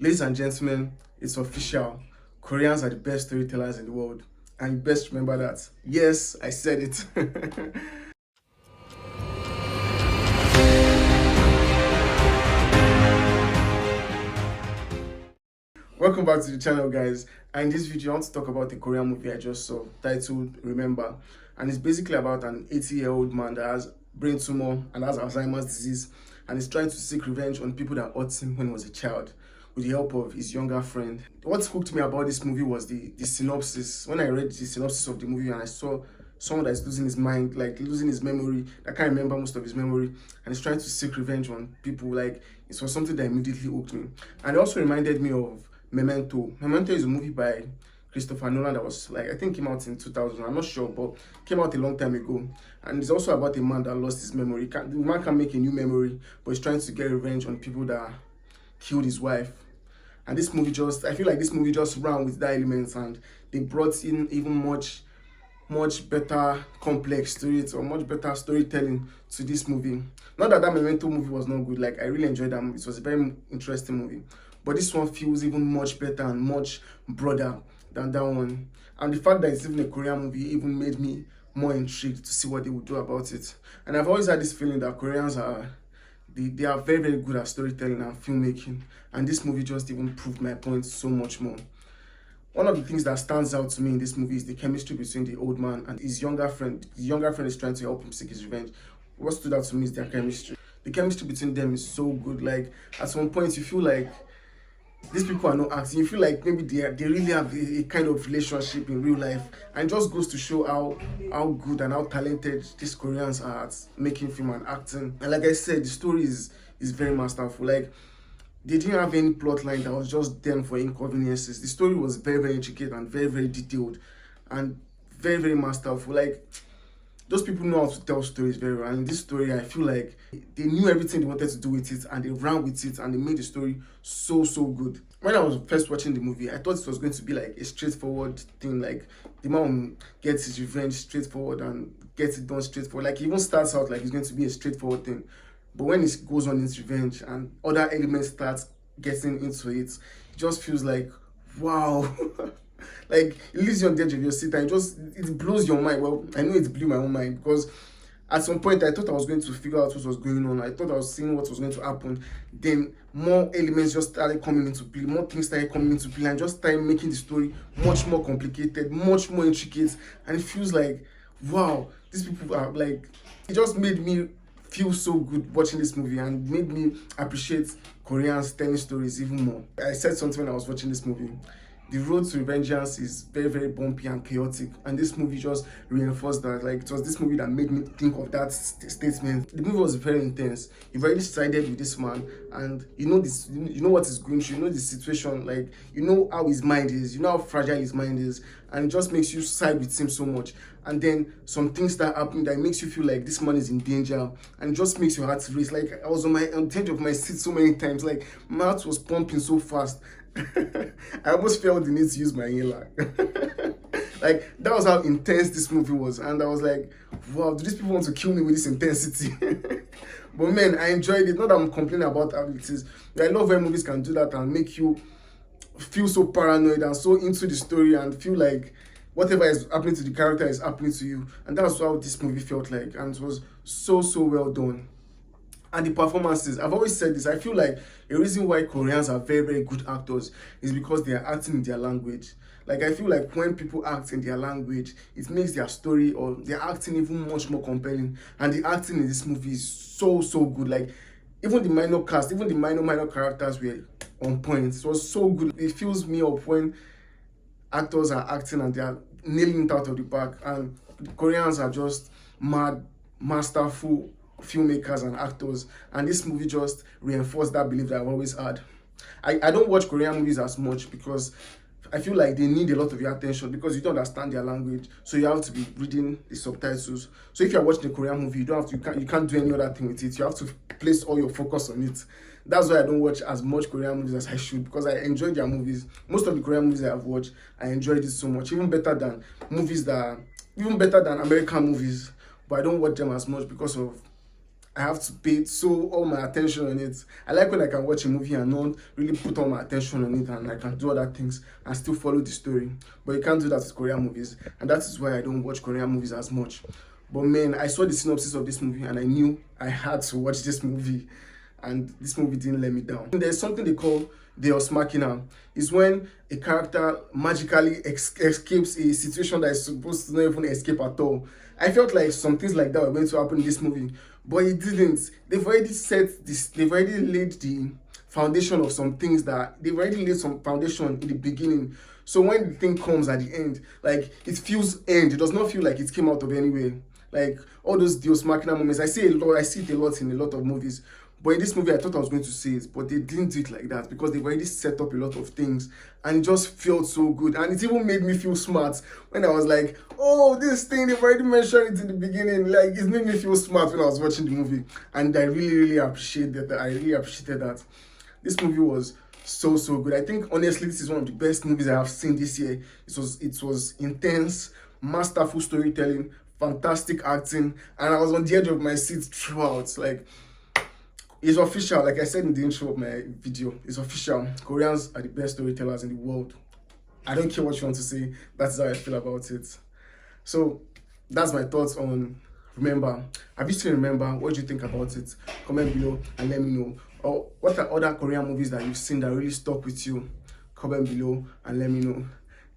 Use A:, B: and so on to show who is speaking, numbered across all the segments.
A: Ladies and gentlemen, it's official. Koreans are the best storytellers in the world. And you best remember that. Yes, I said it. Welcome back to the channel, guys. And in this video, I want to talk about the Korean movie I just saw, titled Remember. And it's basically about an 80-year-old man that has brain tumor and has Alzheimer's disease, and is trying to seek revenge on people that hurt him when he was a child with the help of his younger friend. What hooked me about this movie was the synopsis. When I read the synopsis of the movie and I saw someone that is losing his mind, like losing his memory, that can't remember most of his memory, and is trying to seek revenge on people, like, it was something that immediately hooked me. And it also reminded me of Memento. Memento is a movie by Christopher Nolan that was, like, I think came out in 2000. I'm not sure, but came out a long time ago. And it's also about a man that lost his memory. The man can make a new memory, but he's trying to get revenge on people that killed his wife. And this movie just, I feel like this movie just ran with that elements, and they brought in even much better complex to it, or much better storytelling to this movie. Not that Memento movie was not good. Like, I really enjoyed that movie. It was a very interesting movie, but this one feels even much better and much broader than that one. And the fact that it's even a Korean movie even made me more intrigued to see what they would do about it. And I've always had this feeling that Koreans are, they are very good at storytelling and filmmaking, and this movie just even proved my point so much more. One of the things that stands out to me in this movie is the chemistry between the old man and his younger friend. The younger friend is trying to help him seek his revenge. What stood out to me is their chemistry. The chemistry between them is so good. Like, at some point you feel like these people are not acting. You feel like maybe they really have a kind of relationship in real life, and it just goes to show how good and how talented these Koreans are at making film and acting. And like I said, the story is very masterful. Like, they didn't have any plot line that was just them for inconveniences. The story was very intricate and very detailed and very masterful. Like, those people know how to tell stories very well. And in this story, I feel like they knew everything they wanted to do with it, and they ran with it, and they made the story so good. When I was first watching the movie, I thought it was going to be like a straightforward thing. Like, the man gets his revenge straightforward and gets it done straightforward. Like, it even starts out like it's going to be a straightforward thing. But when it goes on its revenge and other elements start getting into it, it just feels like, wow. Like, it leaves you on the edge of your seat, and it blows your mind. Well, I know it blew my own mind, because at some point I thought I was going to figure out what was going on. I thought I was seeing what was going to happen. Then more elements just started coming into play, more things started coming into play, and just started making the story much more complicated, much more intricate. And it feels like, wow, these people are like, it just made me feel so good watching this movie, and made me appreciate Koreans telling stories even more. I said something when I was watching this movie. The road to revengeance is very bumpy and chaotic, and this movie just reinforced that. Like, it was this movie that made me think of that statement. The movie was very intense. You've already sided with this man, and you know this, you know what he's going through, you know the situation, like, you know how his mind is, you know how fragile his mind is, and it just makes you side with him so much. And then some things start happening that makes you feel like this man is in danger, and it just makes your heart race. Like, I was on the edge of my seat so many times. Like, my heart was pumping so fast. I almost felt the need to use my inhaler. Like, that was how intense this movie was, and I was like, wow, do these people want to kill me with this intensity? But man, I enjoyed it. Not that I'm complaining about how it is. I love when movies can do that and make you feel so paranoid and so into the story, and feel like whatever is happening to the character is happening to you. And that's how this movie felt like, and it was so well done. And the performances, I've always said this, I feel like a reason why Koreans are very good actors is because they are acting in their language. Like, I feel like when people act in their language, it makes their story or their acting even much more compelling. And the acting in this movie is so good. Like, even the minor cast, even the minor characters were on point. It was so good. It fills me up when actors are acting and they are nailing it out of the park. And Koreans are just mad, masterful filmmakers and actors, and this movie just reinforced that belief that I've always had. I don't watch Korean movies as much, because I feel like they need a lot of your attention, because you don't understand their language, so you have to be reading the subtitles. So if you're watching a Korean movie, you can't do any other thing with it. You have to place all your focus on it. That's why I don't watch as much Korean movies as I should, because I enjoy their movies. Most of the Korean movies I have watched, I enjoyed it so much, even better than American movies. But I don't watch them as much because of I have to pay so all my attention on it. I like when I can watch a movie and not really put all my attention on it, and I can do other things and still follow the story. But you can't do that with Korean movies, and that is why I don't watch Korean movies as much. But man, I saw the synopsis of this movie and I knew I had to watch this movie, and this movie didn't let me down. There's something they call Deus Machina. Is when a character magically escapes a situation that is supposed to not even escape at all. I felt like some things like that were going to happen in this movie, but it didn't. They've already set this, they've already laid the foundation of some things, that they've already laid some foundation in the beginning. So when the thing comes at the end, like, it feels end. It does not feel like it came out of anywhere. Like all those Deus Machina moments, I see it a lot in a lot of movies. But in this movie, I thought I was going to say it, but they didn't do it like that, because they've already set up a lot of things, and it just felt so good. And it even made me feel smart when I was like, oh, this thing, they've already mentioned it in the beginning. Like, it made me feel smart when I was watching the movie. And I really, really appreciated that. I really appreciated that. This movie was so, so good. I think, honestly, this is one of the best movies I have seen this year. It was intense, masterful storytelling, fantastic acting, and I was on the edge of my seat throughout. Like, it's official, like I said in the intro of my video, it's official. Koreans are the best storytellers in the world. I don't care what you want to say, that's how I feel about it. So that's my thoughts on Remember. Have you seen Remember? What do you think about it? Comment below and let me know. Or what are other Korean movies that you've seen that really stuck with you? Comment below and let me know.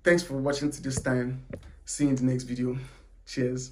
A: Thanks for watching to this time. See you in the next video. Cheers.